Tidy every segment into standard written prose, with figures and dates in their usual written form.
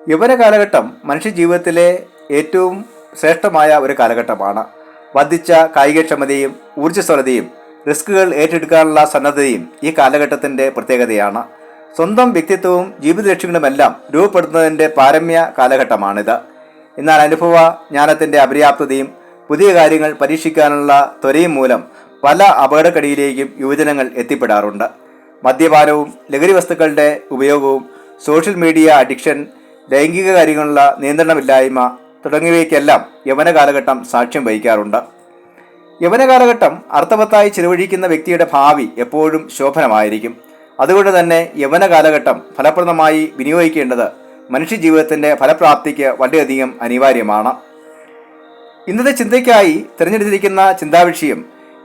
യൗവന കാലഘട്ടം മനുഷ്യ ജീവിതത്തിലെ ഏറ്റവും ശ്രേഷ്ഠമായ ഒരു കാലഘട്ടമാണ്. വർദ്ധിച്ച കായികക്ഷമതയും ഊർജ്ജസ്വലതയും റിസ്കുകൾ ഏറ്റെടുക്കാനുള്ള സന്നദ്ധതയും ഈ കാലഘട്ടത്തിൻ്റെ പ്രത്യേകതയാണ്. സ്വന്തം വ്യക്തിത്വവും ജീവിത ലക്ഷ്യങ്ങളുമെല്ലാം രൂപപ്പെടുത്തുന്നതിൻ്റെ പാരമ്യ കാലഘട്ടമാണിത്. എന്നാൽ അനുഭവ ജ്ഞാനത്തിൻ്റെ അപര്യാപ്തതയും പുതിയ കാര്യങ്ങൾ പരീക്ഷിക്കാനുള്ള ത്വരയും മൂലം പല അപകടക്കടിയിലേക്കും യുവജനങ്ങൾ എത്തിപ്പെടാറുണ്ട്. മദ്യപാനവും ലഹരി വസ്തുക്കളുടെ ഉപയോഗവും സോഷ്യൽ മീഡിയ അഡിക്ഷൻ, ലൈംഗിക കാര്യങ്ങളുള്ള നിയന്ത്രണമില്ലായ്മ തുടങ്ങിയവയ്ക്കെല്ലാം യൗവന കാലഘട്ടം സാക്ഷ്യം വഹിക്കാറുണ്ട്. യൗവന കാലഘട്ടം അർത്ഥവത്തായി ചിലവഴിക്കുന്ന വ്യക്തിയുടെ ഭാവി എപ്പോഴും ശോഭനമായിരിക്കും. അതുകൊണ്ട് തന്നെ യൗവന കാലഘട്ടം ഫലപ്രദമായി വിനിയോഗിക്കേണ്ടത് മനുഷ്യജീവിതത്തിൻ്റെ ഫലപ്രാപ്തിക്ക് വളരെയധികം അനിവാര്യമാണ്. ഇന്നത്തെ ചിന്തയ്ക്കായി തിരഞ്ഞെടുത്തിരിക്കുന്ന ചിന്താവിഷയം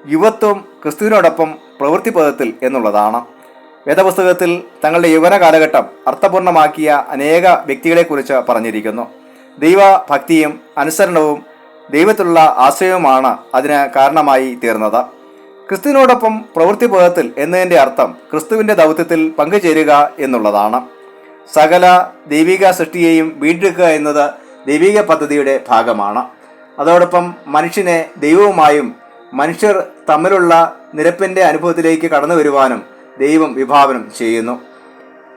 യുവത്വം ക്രിസ്തുവിനോടൊപ്പം പ്രവൃത്തിപഥത്തിൽ എന്നുള്ളതാണ്. വേദപുസ്തകത്തിൽ തങ്ങളുടെ യൗവന കാലഘട്ടം അർത്ഥപൂർണമാക്കിയ അനേക വ്യക്തികളെക്കുറിച്ച് പറഞ്ഞിരിക്കുന്നു. ദൈവഭക്തിയും അനുസരണവും ദൈവത്തിലുള്ള ആശ്രയവുമാണ് അതിന് കാരണമായി തീർന്നത്. ക്രിസ്തുവിനോടൊപ്പം പ്രവൃത്തിപഥത്തിൽ എന്നതിൻ്റെ അർത്ഥം ക്രിസ്തുവിൻ്റെ ദൗത്യത്തിൽ പങ്കുചേരുക എന്നുള്ളതാണ്. സകല ദൈവിക സൃഷ്ടിയെയും വീണ്ടെടുക്കുക എന്നത് ദൈവിക പദ്ധതിയുടെ ഭാഗമാണ്. അതോടൊപ്പം മനുഷ്യനെ ദൈവവുമായും മനുഷ്യർ തമ്മിലുള്ള നിരപ്പിൻ്റെ അനുഭവത്തിലേക്ക് കടന്നു വരുവാനും ദൈവം വിഭാവനം ചെയ്യുന്നു.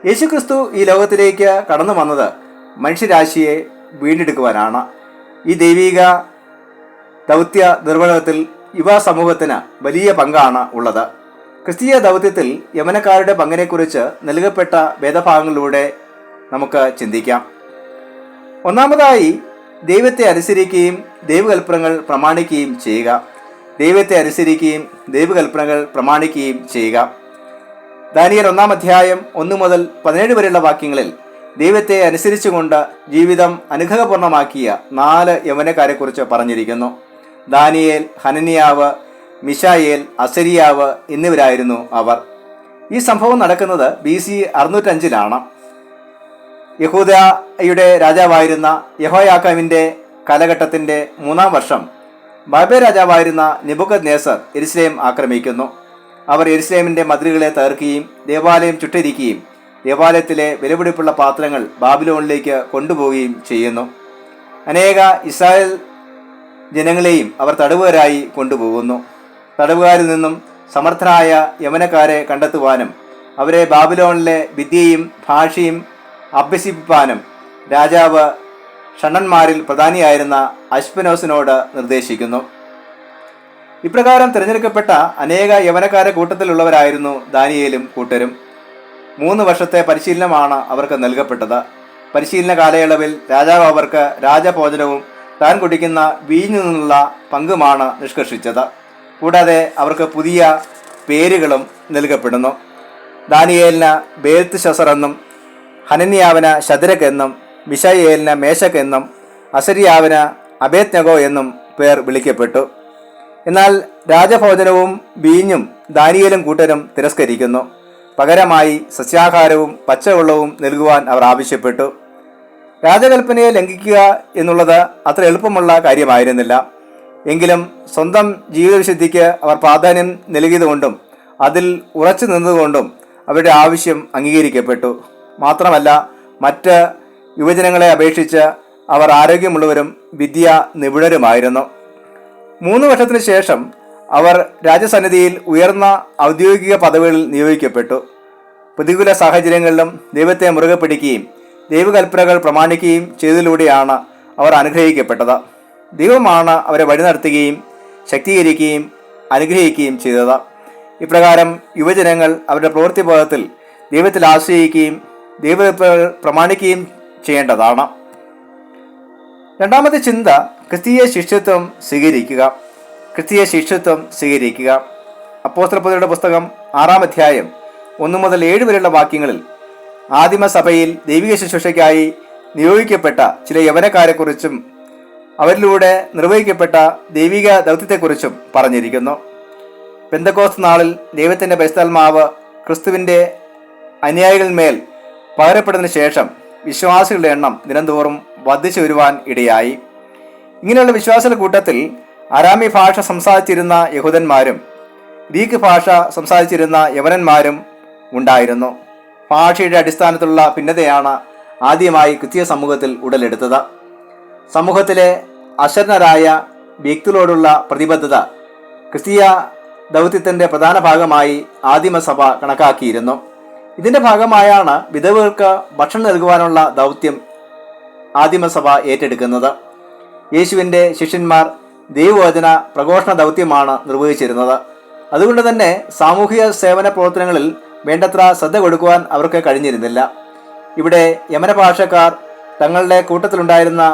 യേശുക്രിസ്തു ഈ ലോകത്തിലേക്ക് കടന്നു വന്നത് മനുഷ്യരാശിയെ വീണ്ടെടുക്കുവാനാണ്. ഈ ദൈവിക ദൗത്യ നിർവഹണത്തിൽ യുവ സമൂഹത്തിന് വലിയ പങ്കാണ് ഉള്ളത്. ക്രിസ്തീയ ദൗത്യത്തിൽ യൗവനക്കാരുടെ പങ്കിനെക്കുറിച്ച് നൽകപ്പെട്ട വേദഭാഗങ്ങളിലൂടെ നമുക്ക് ചിന്തിക്കാം. ഒന്നാമതായി, ദൈവത്തെ അനുസരിക്കുകയും ദൈവകൽപ്പനകൾ പ്രമാണിക്കുകയും ചെയ്യുക. ദൈവത്തെ അനുസരിക്കുകയും ദൈവകൽപ്പനകൾ പ്രമാണിക്കുകയും ചെയ്യുക. ദാനിയേൽ 1-ാം അധ്യായം 1 മുതൽ 17 വരെയുള്ള വാക്യങ്ങളിൽ ദൈവത്തെ അനുസരിച്ചുകൊണ്ട് ജീവിതം അനുഗ്രഹപൂർണമാക്കിയ 4 യൗവനക്കാരെക്കുറിച്ച് പറഞ്ഞിരിക്കുന്നു. ദാനിയേൽ, ഹനനിയാവ്, മിശായേൽ, അസരിയാവ് എന്നിവരായിരുന്നു അവർ. ഈ സംഭവം നടക്കുന്നത് BC 605 യഹൂദയുടെ രാജാവായിരുന്ന യഹോയാക്കീമിൻ്റെ കാലഘട്ടത്തിൻ്റെ 3-ാം വർഷം ബാബേൽ രാജാവായിരുന്ന നെബൂഖദ്നേസർ യെരുശലേം ആക്രമിക്കുന്നു. അവർ യെരുശലേമിൻ്റെ മതിലുകളെ തകർക്കുകയും ദേവാലയം ചുട്ടരിക്കുകയും ദേവാലയത്തിലെ വിലപിടിപ്പുള്ള പാത്രങ്ങൾ ബാബിലോണിലേക്ക് കൊണ്ടുപോവുകയും ചെയ്യുന്നു. അനേക ഇസ്രായേൽ ജനങ്ങളെയും അവർ തടവുകാരായി കൊണ്ടുപോകുന്നു. തടവുകാരിൽ നിന്നും സമർത്ഥരായ യൗവനക്കാരെ കണ്ടെത്തുവാനും അവരെ ബാബിലോണിലെ വിദ്യയും ഭാഷയും അഭ്യസിപ്പിക്കാനും രാജാവ് ഷണ്ഡന്മാരിൽ പ്രധാനിയായിരുന്ന അശ്പെനോസിനോട് നിർദ്ദേശിക്കുന്നു. ഇപ്രകാരം തിരഞ്ഞെടുക്കപ്പെട്ട അനേക യൗവനക്കാരെ കൂട്ടത്തിലുള്ളവരായിരുന്നു ദാനിയേലും കൂട്ടരും. 3 വർഷത്തെ പരിശീലനമാണ് അവർക്ക് നൽകപ്പെട്ടത്. പരിശീലന കാലയളവിൽ രാജാവ് അവർക്ക് രാജഭോജനവും താൻ കുടിക്കുന്ന വീഞ്ഞിൽ നിന്നുള്ള പങ്കുമാണ് നിഷ്കർഷിച്ചത്. കൂടാതെ അവർക്ക് പുതിയ പേരുകളും നൽകപ്പെടുന്നു. ദാനിയേലിന് ബേൽത്ത്ശസ്സർ എന്നും, ഹനന്യാവിന് ശദ്രക് എന്നും, മിശായേലിന് മേശക് എന്നും, അസരിയാവിന് അബേദ്നെഗോ എന്നും പേർ വിളിക്കപ്പെട്ടു. എന്നാൽ രാജഭോജനവും വീഞ്ഞും ദാനിയേലും കൂട്ടരും തിരസ്കരിക്കുന്നു. പകരമായി സസ്യാഹാരവും പച്ചവെള്ളവും നൽകുവാൻ അവർ ആവശ്യപ്പെട്ടു. രാജകൽപ്പനയെ ലംഘിക്കുക എന്നുള്ളത് അത്ര എളുപ്പമുള്ള കാര്യമായിരുന്നില്ല. എങ്കിലും സ്വന്തം ജീവിതവിശുദ്ധിക്ക് അവർ പ്രാധാന്യം നൽകിയതുകൊണ്ടും അതിൽ ഉറച്ചു നിന്നതുകൊണ്ടും അവരുടെ ആവശ്യം അംഗീകരിക്കപ്പെട്ടു. മാത്രമല്ല, മറ്റ് യുവജനങ്ങളെ അപേക്ഷിച്ച് അവർ ആരോഗ്യമുള്ളവരും വിദ്യ നിപുണരുമായിരുന്നു. 3 വർഷത്തിന് ശേഷം അവർ രാജസന്നിധിയിൽ ഉയർന്ന ഔദ്യോഗിക പദവികളിൽ നിയോഗിക്കപ്പെട്ടു. പ്രതികൂല സാഹചര്യങ്ങളിലും ദൈവത്തെ മുറുകെ പിടിക്കുകയും ദൈവകൽപ്പനകൾ പ്രമാണിക്കുകയും ചെയ്തതിലൂടെയാണ് അവർ അനുഗ്രഹിക്കപ്പെട്ടത്. ദൈവമാണ് അവരെ വഴി നടത്തുകയും ശക്തീകരിക്കുകയും അനുഗ്രഹിക്കുകയും ചെയ്തത്. ഇപ്രകാരം യുവജനങ്ങൾ അവരുടെ പ്രവൃത്തിബോധത്തിൽ ദൈവത്തിൽ ആശ്രയിക്കുകയും ദൈവകൽപ്പനകൾ പ്രമാണിക്കുകയും ചെയ്യേണ്ടതാണ്. രണ്ടാമത്തെ ചിന്ത, ക്രിസ്തീയ ശിഷ്യത്വം സ്വീകരിക്കുക. ക്രിസ്തീയ ശിഷ്യത്വം സ്വീകരിക്കുക. അപ്പോസ്തലപ്രവൃത്തികളുടെ പുസ്തകം 6-ാം അധ്യായം 1 മുതൽ 7 വരെയുള്ള വാക്യങ്ങളിൽ ആദിമസഭയിൽ ദൈവിക ശുശ്രൂഷയ്ക്കായി നിയോഗിക്കപ്പെട്ട ചില യൗവനക്കാരെക്കുറിച്ചും അവരിലൂടെ നിർവഹിക്കപ്പെട്ട ദൈവിക ദൗത്യത്തെക്കുറിച്ചും പറഞ്ഞിരിക്കുന്നു. പെന്തക്കോസ്ത് നാളിൽ ദൈവത്തിൻ്റെ പരിശുദ്ധാത്മാവ് ക്രിസ്തുവിൻ്റെ അനുയായികളിന്മേൽ പകരപ്പെട്ടതിന് ശേഷം വിശ്വാസികളുടെ എണ്ണം ദിനംതോറും വർദ്ധിച്ചു വരുവാൻ ഇടയായി. ഇങ്ങനെയുള്ള വിശ്വാസികളുടെ കൂട്ടത്തിൽ അരാമി ഭാഷ സംസാരിച്ചിരുന്ന യഹൂദന്മാരും ഗ്രീക്ക് ഭാഷ സംസാരിച്ചിരുന്ന യവനന്മാരും ഉണ്ടായിരുന്നു. ഭാഷയുടെ അടിസ്ഥാനത്തിലുള്ള ഭിന്നതയാണ് ആദ്യമായി ക്രിസ്തീയ സമൂഹത്തിൽ ഉടലെടുത്തത്. സമൂഹത്തിലെ അശരണരായ വ്യക്തികളോടുള്ള പ്രതിബദ്ധത ക്രിസ്തീയ ദൗത്യത്തിൻ്റെ പ്രധാന ഭാഗമായി ആദിമസഭ കണക്കാക്കിയിരുന്നു. ഇതിൻ്റെ ഭാഗമായാണ് വിധവകൾക്ക് ഭക്ഷണം നൽകുവാനുള്ള ദൗത്യം ആദിമസഭ ഏറ്റെടുക്കുന്നത്. യേശുവിൻ്റെ ശിഷ്യന്മാർ ദൈവവചന പ്രഘോഷണ ദൗത്യമാണ് നിർവഹിച്ചിരുന്നത്. അതുകൊണ്ട് തന്നെ സാമൂഹിക സേവന പ്രവർത്തനങ്ങളിൽ വേണ്ടത്ര ശ്രദ്ധ കൊടുക്കുവാൻ അവർക്ക് കഴിഞ്ഞിരുന്നില്ല. ഇവിടെ യമന ഭാഷക്കാർ തങ്ങളുടെ കൂട്ടത്തിലുണ്ടായിരുന്ന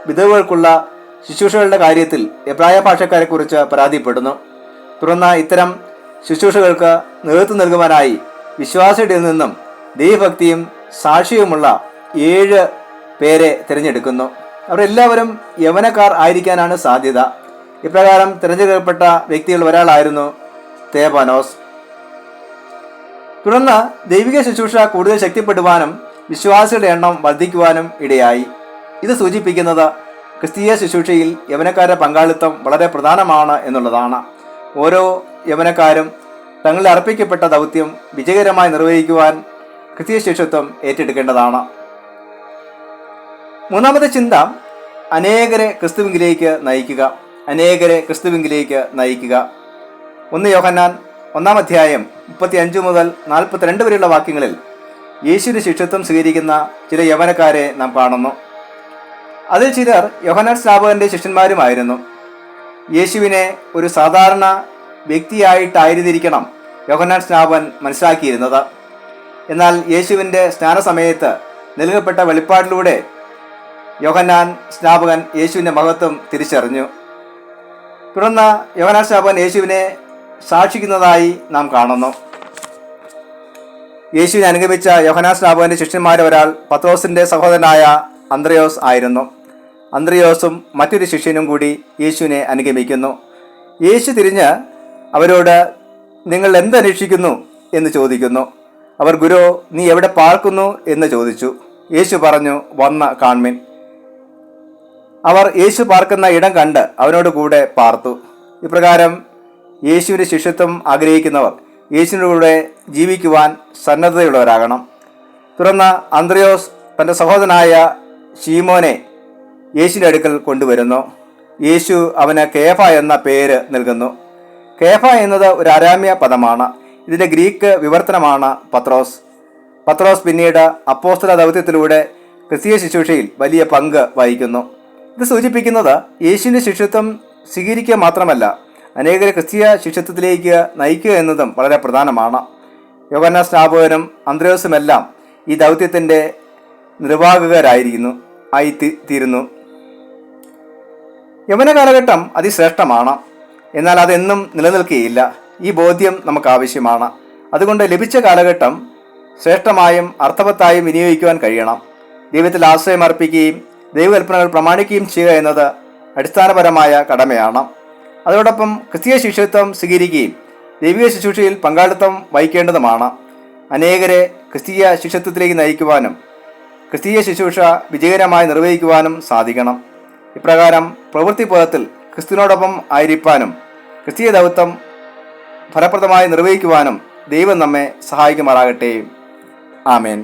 വിധവകൾക്കുള്ള ശുശ്രൂഷകളുടെ കാര്യത്തിൽ എബ്രായ ഭാഷക്കാരെക്കുറിച്ച് പരാതിപ്പെടുന്നു. തുടർന്ന് ഇത്തരം ശുശ്രൂഷകൾക്ക് നേതൃത്വം നൽകുവാനായി വിശ്വാസിയുടെ നിന്നും ദൈവഭക്തിയും സാക്ഷ്യവുമുള്ള 7 പേരെ തിരഞ്ഞെടുക്കുന്നു. അവരെല്ലാവരും യവനക്കാർ ആയിരിക്കാനാണ് സാധ്യത. ഇപ്രകാരം തിരഞ്ഞെടുക്കപ്പെട്ട വ്യക്തികൾ ഒരാളായിരുന്നു സ്തേഫാനോസ്. തുടർന്ന് ദൈവിക ശുശ്രൂഷ കൂടുതൽ ശക്തിപ്പെടുവാനും വിശ്വാസികളുടെ എണ്ണം വർദ്ധിക്കുവാനും ഇടയായി. ഇത് സൂചിപ്പിക്കുന്നത് ക്രിസ്തീയ ശുശ്രൂഷയിൽ യവനക്കാരുടെ പങ്കാളിത്തം വളരെ പ്രധാനമാണ് എന്നുള്ളതാണ്. ഓരോ യവനക്കാരും തങ്ങളുടെ അർപ്പിക്കപ്പെട്ട ദൗത്യം വിജയകരമായി നിർവഹിക്കുവാൻ ക്രിസ്തീയ ശിഷ്യത്വം ഏറ്റെടുക്കേണ്ടതാണ്. മൂന്നാമത്തെ ചിന്ത, അനേകരെ ക്രിസ്തുവിലേക്ക് നയിക്കുക. അനേകരെ ക്രിസ്തുവിലേക്ക് നയിക്കുക. 1 യോഹന്നാൻ 1-ാം അധ്യായം 35 മുതൽ 42 വരെയുള്ള വാക്യങ്ങളിൽ യേശുവിന്റെ ശിഷ്യത്വം സ്വീകരിക്കുന്ന ചില യവനക്കാരെ നാം കാണുന്നു. അതിൽ ചിലർ യോഹന്നാൻ സ്നാപകന്റെ ശിഷ്യന്മാരുമായിരുന്നു. യേശുവിനെ ഒരു സാധാരണ വ്യക്തിയായിട്ടായിരുന്നിരിക്കണം യോഹന്നാൻ സ്നാപകൻ മനസ്സിലാക്കിയിരുന്നത്. എന്നാൽ യേശുവിൻ്റെ സ്നാനസമയത്ത് നൽകപ്പെട്ട വെളിപ്പാടിലൂടെ യോഹന്നാൻ സ്നാപകൻ യേശുവിൻ്റെ മഹത്വം തിരിച്ചറിഞ്ഞു. തുടർന്ന് യോഹന്നാൻ സ്നാപകൻ യേശുവിനെ സാക്ഷിക്കുന്നതായി നാം കാണുന്നു. യേശുവിനെ അനുഗമിച്ച യോഹന്നാൻ സ്നാപകന്റെ ശിഷ്യന്മാരിൽ ഒരാൾ പത്രോസിൻ്റെ സഹോദരനായ അന്ത്രയോസ് ആയിരുന്നു. അന്ത്രയോസും മറ്റൊരു ശിഷ്യനും കൂടി യേശുവിനെ അനുഗമിക്കുന്നു. യേശു തിരിഞ്ഞ് അവരോട്, നിങ്ങൾ എന്തന്വേഷിക്കുന്നു എന്ന് ചോദിക്കുന്നു. അവർ, ഗുരു, നീ എവിടെ പാർക്കുന്നു എന്ന് ചോദിച്ചു. യേശു പറഞ്ഞു, വന്ന് കാൺമിൻ. അവർ യേശു പാർക്കുന്ന ഇടം കണ്ട് അവനോട് കൂടെ പാർത്തു. ഇപ്രകാരം യേശുവിൻ്റെ ശിഷ്യത്വം ആഗ്രഹിക്കുന്നവർ യേശുവിൻ്റെ കൂടെ ജീവിക്കുവാൻ സന്നദ്ധതയുള്ളവരാകണം. തുടർന്ന് അന്ത്രയോസ് തൻ്റെ സഹോദരനായ ശീമോനെ യേശുവിൻ്റെ അടുക്കൽ കൊണ്ടുവരുന്നു. യേശു അവന് കേഫ എന്ന പേര് നൽകുന്നു. കേഫ എന്നത് ഒരു അരാമ്യ പദമാണ്. ഇതിൻ്റെ ഗ്രീക്ക് വിവർത്തനമാണ് പത്രോസ്. പത്രോസ് പിന്നീട് അപ്പോസ്തല ദൗത്യത്തിലൂടെ ക്രിസ്തീയ ശുശ്രൂഷയിൽ വലിയ പങ്ക് വഹിക്കുന്നു. ഇത് സൂചിപ്പിക്കുന്നത് യേശുവിൻ്റെ ശിഷ്യത്വം സ്വീകരിക്കുക മാത്രമല്ല, അനേകരെ ക്രിസ്തീയ ശിഷ്യത്വത്തിലേക്ക് നയിക്കുക എന്നതും വളരെ പ്രധാനമാണ്. യോഹന്നാൻ സ്നാപകനും അന്ത്രയോസുമെല്ലാം ഈ ദൗത്യത്തിൻ്റെ നിർവാഹകരായിരുന്നു. യവന കാലഘട്ടം അതിശ്രേഷ്ഠമാണ്, എന്നാൽ അതെന്നും നിലനിൽക്കുകയില്ല. ഈ ബോധ്യം നമുക്ക് ആവശ്യമാണ്. അതുകൊണ്ട് ലഭിച്ച കാലഘട്ടം ശ്രേഷ്ഠമായും അർത്ഥവത്തായും വിനിയോഗിക്കുവാൻ കഴിയണം. ദൈവത്തിൽ ആശ്രയം അർപ്പിക്കുകയും ദൈവകൽപ്പനകൾ പ്രമാണിക്കുകയും ചെയ്യുക എന്നത് അടിസ്ഥാനപരമായ കടമയാണ്. അതോടൊപ്പം ക്രിസ്തീയ ശിഷ്യത്വം സ്വീകരിക്കുകയും ദൈവിക ശുശ്രൂഷയിൽ പങ്കാളിത്തം വഹിക്കേണ്ടതുമാണ്. അനേകരെ ക്രിസ്തീയ ശിഷ്യത്വത്തിലേക്ക് നയിക്കുവാനും ക്രിസ്തീയ ശുശ്രൂഷ വിജയകരമായി നിർവഹിക്കുവാനും സാധിക്കണം. ഇപ്രകാരം പ്രവൃത്തിപഥത്തിൽ ക്രിസ്തുവിനോടൊപ്പം ആയിരിക്കാനും ക്രിസ്തീയ ദൗത്യം ഫലപ്രദമായി നിർവഹിക്കുവാനും ദൈവം നമ്മെ സഹായിക്കുമാറാകട്ടെ. ആമേൻ.